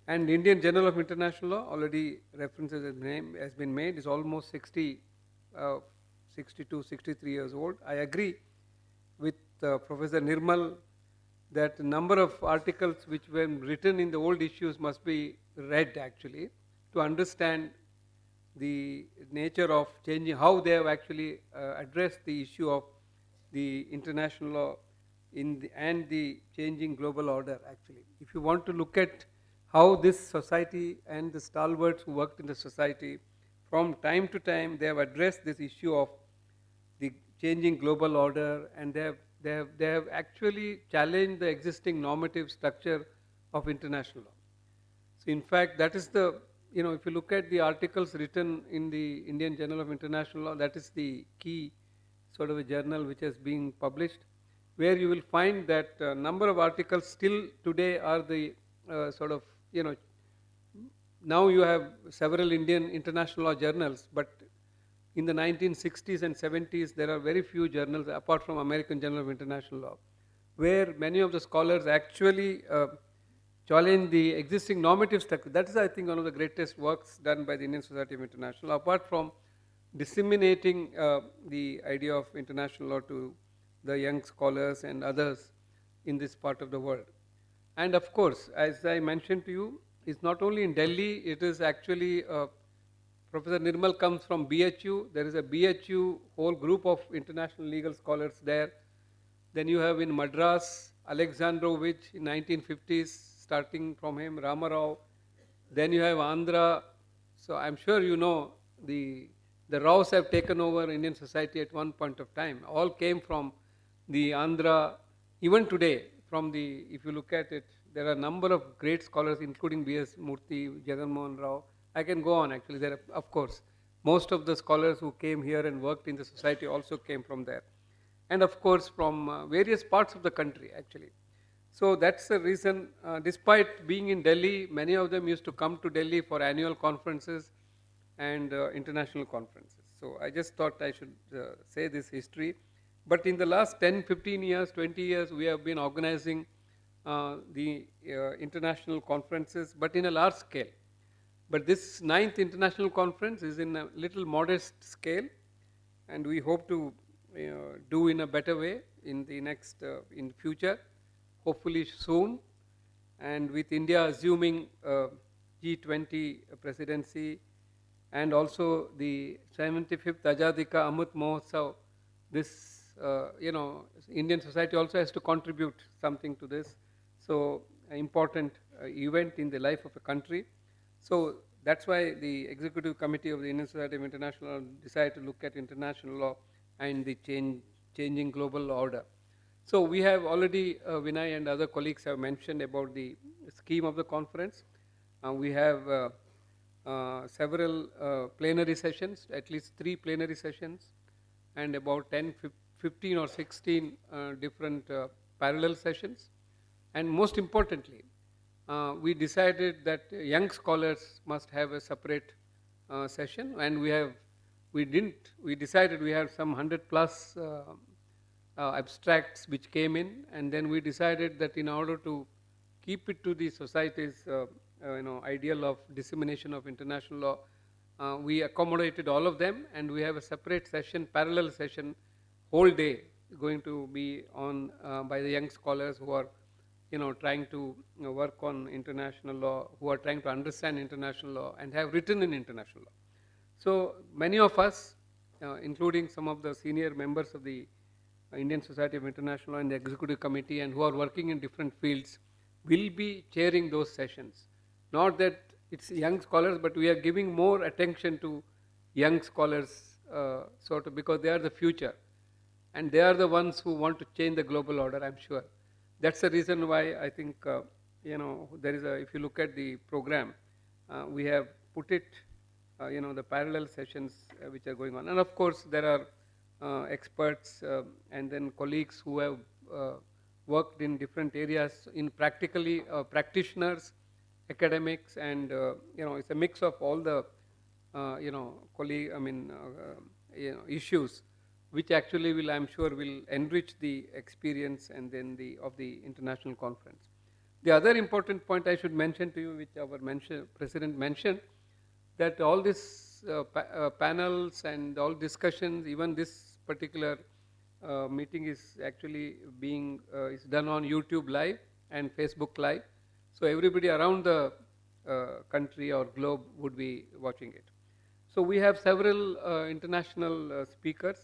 And Indian Journal of International Law, already references has been made, is almost 62, 63 years old. I agree with Professor Nirmal that the number of articles which were written in the old issues must be read actually to understand the nature of changing, how they have actually addressed the issue of the international law and the changing global order actually. If you want to look at how this society and the stalwarts who worked in the society, from time to time they have addressed this issue of the changing global order, and they have actually challenged the existing normative structure of international law. So in fact, that is the, if you look at the articles written in the Indian Journal of International Law, that is the key sort of a journal which has been published, where you will find that number of articles still today are the sort of, now you have several Indian international law journals, but in the 1960s and 70s, there are very few journals apart from American Journal of International Law, where many of the scholars actually challenge the existing normative structure. That is, I think, one of the greatest works done by the Indian Society of International Law, apart from disseminating the idea of international law to the young scholars and others in this part of the world. And of course, as I mentioned to you, it's not only in Delhi, it is actually, Professor Nirmal comes from BHU. There is a BHU whole group of international legal scholars there. Then you have in Madras, Alexandrovich in 1950s, starting from him, Ramarao. Then you have Andhra. So I'm sure you know the Raos have taken over Indian society at one point of time. All came from the Andhra. Even today, from the, if you look at it, there are a number of great scholars, including B.S. Murthy, Jaganmohan Rao. I can go on actually. There are, of course, most of the scholars who came here and worked in the society also came from there. And of course, from various parts of the country actually. So that's the reason, despite being in Delhi, many of them used to come to Delhi for annual conferences and international conferences. So I just thought I should say this history. But in the last 10, 15 years, 20 years, we have been organizing the international conferences, but in a large scale. But this 9th international conference is in a little modest scale, and we hope to do in a better way in the next, in future, hopefully soon. And with India assuming G20 presidency, and also the 75th Azadi Ka Amrit Mahotsav, this, Indian society also has to contribute something to this. So, an important event in the life of a country. So, that's why the Executive Committee of the Indian Society of International Law decided to look at international law and the changing global order. So, we have already, Vinay and other colleagues have mentioned about the scheme of the conference. We have several plenary sessions, at least 3 plenary sessions, and about 10, 15 or 16 different parallel sessions. And most importantly, we decided that young scholars must have a separate session, and we decided we had some 100 plus abstracts which came in, and then we decided that in order to keep it to the society's ideal of dissemination of international law, we accommodated all of them, and we have a separate session, parallel session, whole day going to be on by the young scholars who are trying to work on international law, who are trying to understand international law and have written in international law. So many of us, including some of the senior members of the Indian Society of International Law and the Executive Committee and who are working in different fields will be chairing those sessions. Not that it's young scholars, but we are giving more attention to young scholars sort of because they are the future. And they are the ones who want to change the global order, I'm sure. That's the reason why I think, there is if you look at the program, we have put it, the parallel sessions which are going on. And of course, there are experts and then colleagues who have worked in different areas in practically practitioners, academics, and, it's a mix of all the, issues which actually will, I'm sure, will enrich the experience and then of the international conference. The other important point I should mention to you, which our president mentioned, that all these panels and all discussions, even this particular meeting is actually being is done on YouTube Live and Facebook Live. So everybody around the country or globe would be watching it. So we have several international speakers.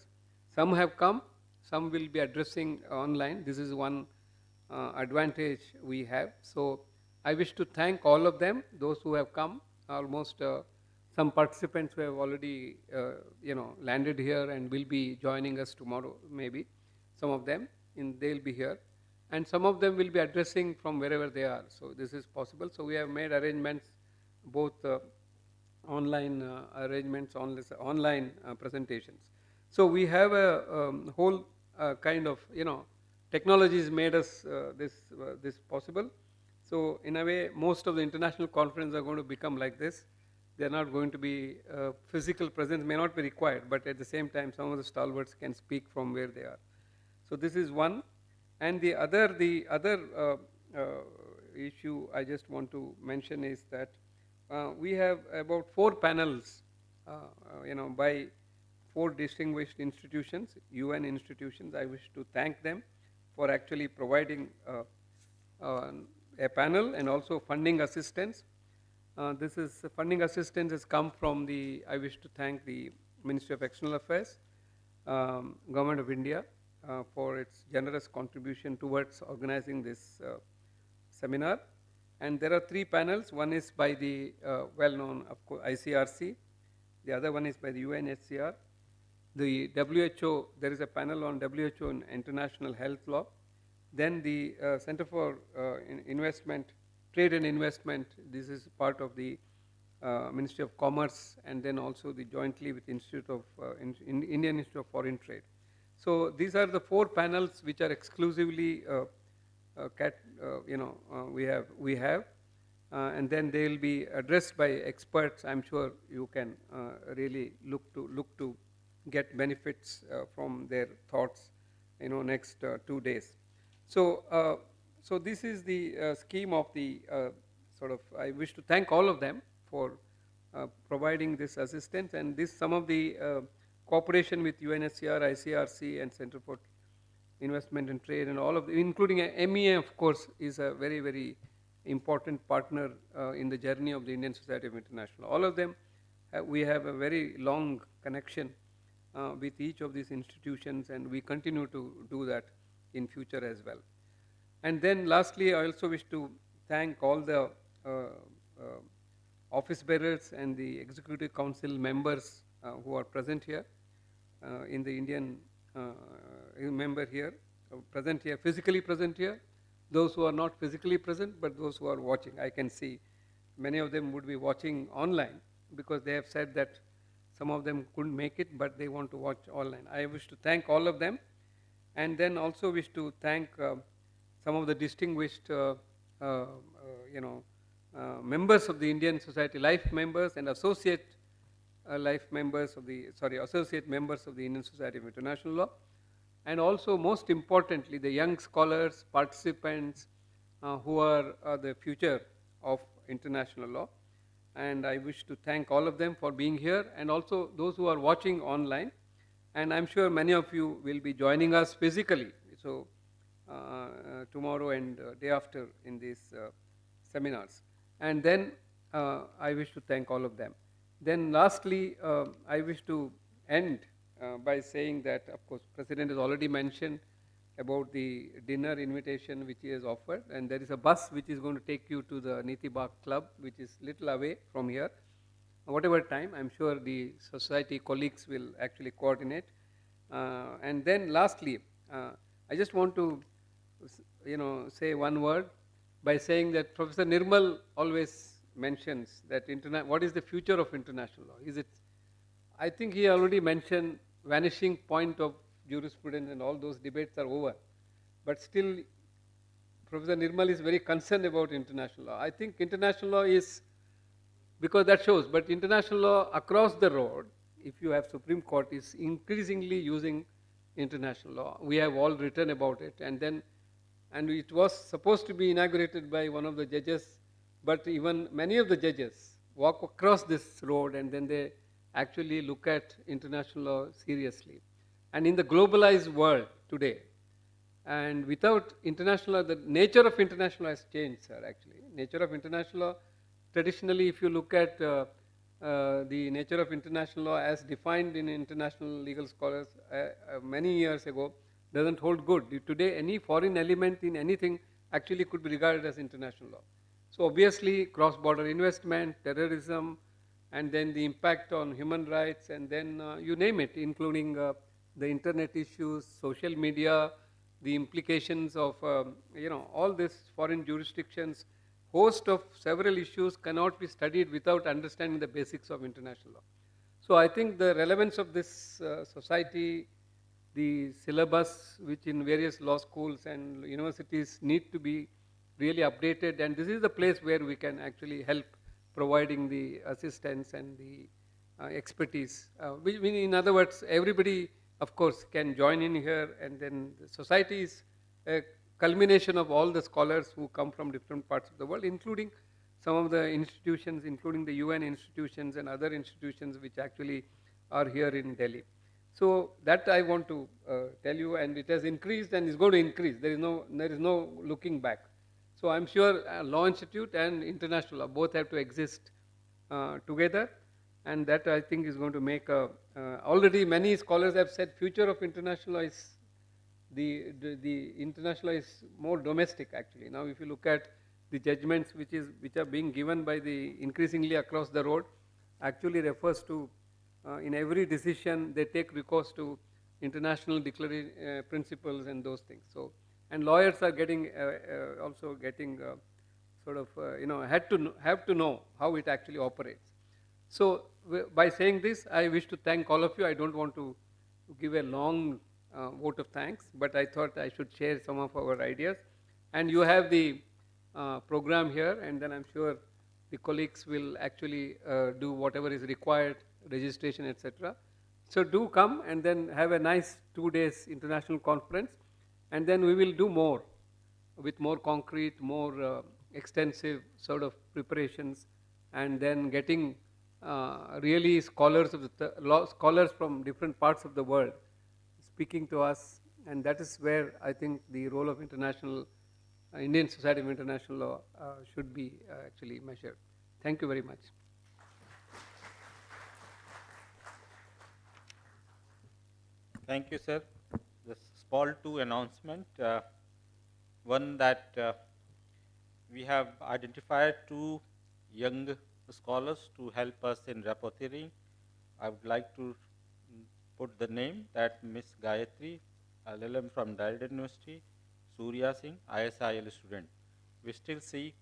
Some have come, some will be addressing online. This is one advantage we have. So I wish to thank all of them, those who have come, almost some participants who have already landed here and will be joining us tomorrow, maybe, some of them, they'll be here. And some of them will be addressing from wherever they are. So this is possible. So we have made arrangements, both online arrangements, online presentations. So we have a whole kind of, technologies made us this possible. So in a way, most of the international conferences are going to become like this. They are not going to be physical presence may not be required, but at the same time, some of the stalwarts can speak from where they are. So this is one, and the other issue I just want to mention is that we have about 4 panels, by 4 distinguished institutions, UN institutions. I wish to thank them for actually providing a panel and also funding assistance. This is funding assistance has come from I wish to thank the Ministry of External Affairs, Government of India for its generous contribution towards organizing this seminar. And there are 3 panels. One is by the well-known, of course, ICRC. The other one is by the UNHCR. The WHO, there is a panel on WHO and international health law. Then the Center for Trade and Investment, this is part of the Ministry of Commerce, and then also the jointly with Indian Institute of Foreign Trade. So these are the 4 panels which are exclusively we have, and then they will be addressed by experts. I'm sure you can really look to get benefits from their thoughts, next 2 days. So so this is the scheme of the I wish to thank all of them for providing this assistance, and some of the cooperation with UNHCR, ICRC, and Center for Investment and Trade, and all of them, including MEA, of course, is a very, very important partner in the journey of the Indian Society of International. All of them, we have a very long connection with each of these institutions, and we continue to do that in future as well. And then lastly, I also wish to thank all the office bearers and the Executive Council members who are present here in the Indian member here, present here, physically present here, those who are not physically present, but those who are watching. I can see many of them would be watching online because they have said that some of them couldn't make it, but they want to watch online. I wish to thank all of them, and then also wish to thank some of the distinguished members of the Indian Society, life members and associate members of the Indian Society of International Law, and also most importantly the young scholars, participants who are the future of international law. And I wish to thank all of them for being here, and also those who are watching online, and I'm sure many of you will be joining us physically, so tomorrow and day after in these seminars. And then I wish to thank all of them. Then lastly, I wish to end by saying that, of course, President has already mentioned about the dinner invitation which he has offered, and there is a bus which is going to take you to the Niti Bagh Club, which is little away from here. Whatever time, I'm sure the society colleagues will actually coordinate. And then lastly, I just want to, say one word by saying that Professor Nirmal always mentions that what is the future of international law? Is it? I think he already mentioned vanishing point of jurisprudence and all those debates are over. But still, Professor Nirmal is very concerned about international law. I think international law is, because that shows, but international law across the road, if you have Supreme Court, is increasingly using international law. We have all written about it, and it was supposed to be inaugurated by one of the judges, but even many of the judges walk across this road and then they actually look at international law seriously. And in the globalized world today, and without international law, the nature of international law has changed, sir, actually. Nature of international law, traditionally, if you look at the nature of international law as defined in international legal scholars many years ago, doesn't hold good. Today, any foreign element in anything actually could be regarded as international law. So obviously, cross-border investment, terrorism, and then the impact on human rights, and then you name it, including the internet issues, social media, the implications of all these foreign jurisdictions, host of several issues cannot be studied without understanding the basics of international law. So I think the relevance of this society, the syllabus which in various law schools and universities need to be really updated, and this is the place where we can actually help providing the assistance and the expertise. In other words, everybody, of course, can join in here, and then the society is a culmination of all the scholars who come from different parts of the world, including some of the institutions, including the UN institutions and other institutions which actually are here in Delhi. So that I want to tell you, and it has increased and is going to increase. There is no looking back. So I'm sure Law Institute and international law both have to exist together, and that I think is going to make already many scholars have said future of international law is the international law is more domestic actually. Now if you look at the judgments which are being given by the increasingly across the road, actually refers to in every decision they take recourse to international declaration principles and those things. So, and lawyers are getting also getting sort of have to know how it actually operates. So by saying this, I wish to thank all of you. I don't want to give a long vote of thanks, but I thought I should share some of our ideas. And you have the program here, and then I'm sure the colleagues will actually do whatever is required, registration, etc. So do come and then have a nice 2 days international conference, and then we will do more with more concrete, more extensive sort of preparations, and then getting really scholars of scholars from different parts of the world speaking to us, and that is where I think the role of international Indian Society of International Law should be actually measured. Thank you very much. Thank you, sir. The small two announcement. One that we have identified two young scholars to help us in rapporteuring. I would like to put the name that Miss Gayatri, LLM from Dalton University, Surya Singh, ISIL student. We still seek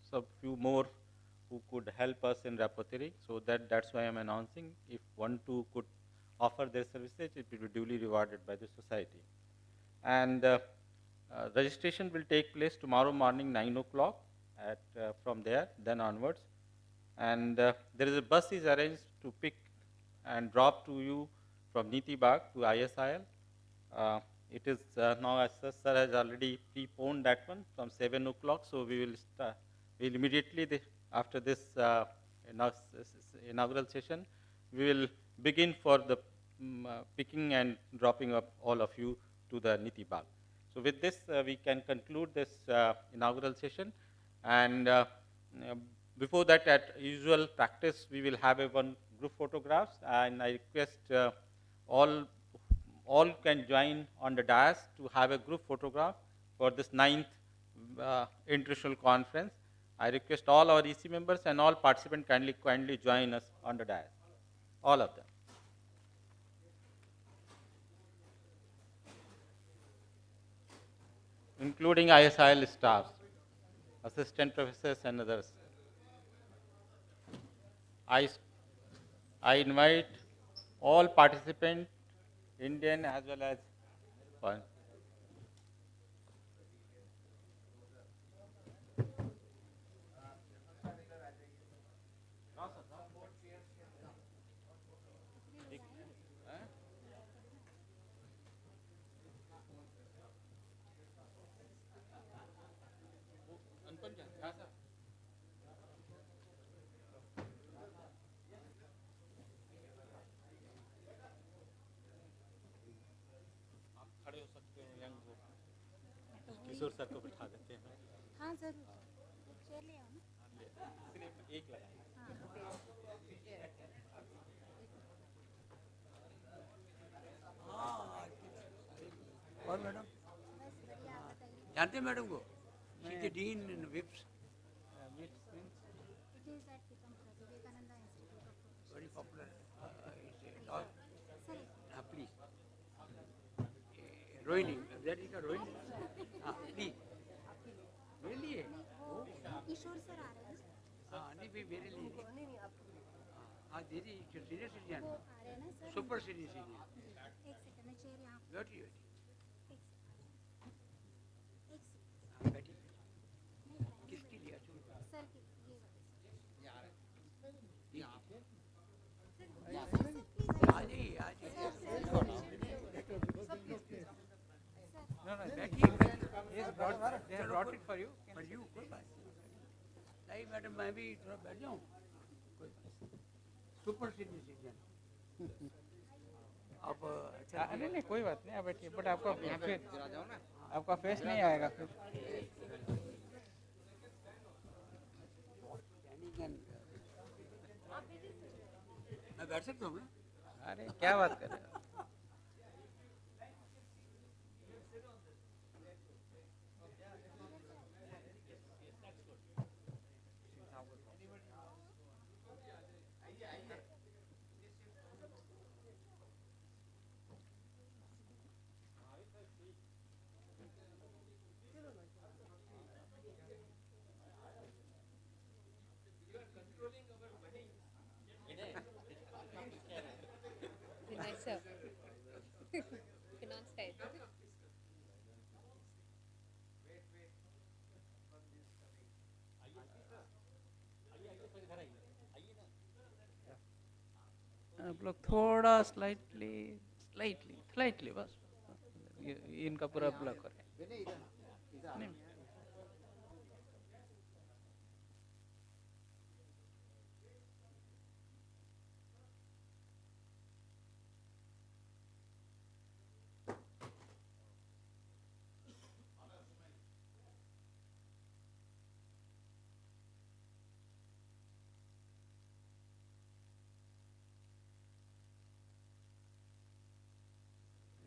some few more who could help us in rapporteuring, so that's why I'm announcing. If 1-2 could offer their services, it will be duly rewarded by the society. And registration will take place tomorrow morning 9 o'clock from there, then onwards. And there is a bus is arranged to pick and drop to you from Niti Bagh to ISIL. It is now, as sir has already preponed that one from 7 o'clock, so we will start. We'll immediately after this inaugural session, we will begin for the picking and dropping up all of you to the Niti Bagh. So with this, we can conclude this inaugural session. And before that, at usual practice, we will have one group photographs, and I request all all can join on the dais to have a group photograph for this 9th international conference. I request all our EC members and all participants kindly join us on the dais, all of them. Including ISIL staffs, assistant professors and others. I invite all participants, Indian as well as foreign. Kishore sir को बिठा देते हैं हाँ जरूर chair ले आओ ना सिर्फ एक लगाएंगे और मैडम बस बढ़िया आप बताइए जानते हैं मैडम को? She is dean in VIPS, it is at Vivekananda institute of very popular. Sir please Rohini, that is Rohini. Please really है. किशोर सर आ रहे हैं नहीं भी मेरे लिए. हाँ दीदी सीनियर सिटीजन, वो आ रहे हैं ना सर सुपर सीनियर सिटीजन. एक सेकंड में चेयर यहाँ बैठी एक सेकंड बैठी. किसके लिए? सर के ये वाले आ जाइए आ जाइए. For you, कोई बात नहीं मैडम, मैं भी थोड़ा बैठ जाऊँ. Super senior citizen. आप अच्छा नहीं नहीं कोई बात नहीं, आप बैठिए. बट आपका आपका फेस नहीं आएगा फिर. मैं बैठ सकता हूँ? अरे क्या बात कर रहे हो. Nicer. Menon style. आप लोग थोड़ा स्लाइटली बस इनका पूरा ब्लॉक करें. नहीं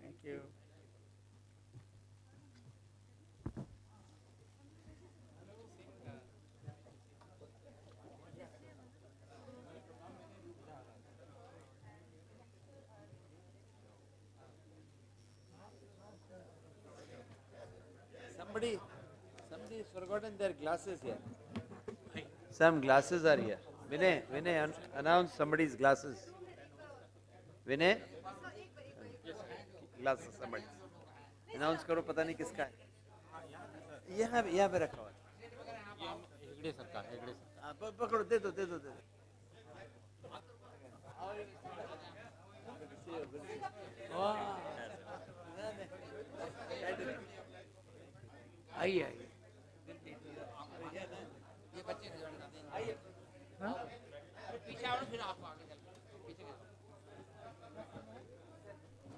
Thank you. Somebody has forgotten their glasses here. Some glasses are here. Vinay, announce somebody's glasses. Vinay, glasses somebody. Announce करो, पता नहीं किसका है. यहाँ पे रखा हुआ है. हेगड़े सर का, हेगड़े सर. पकड़ो, दे दो. आइए.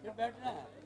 फिर बैठना है.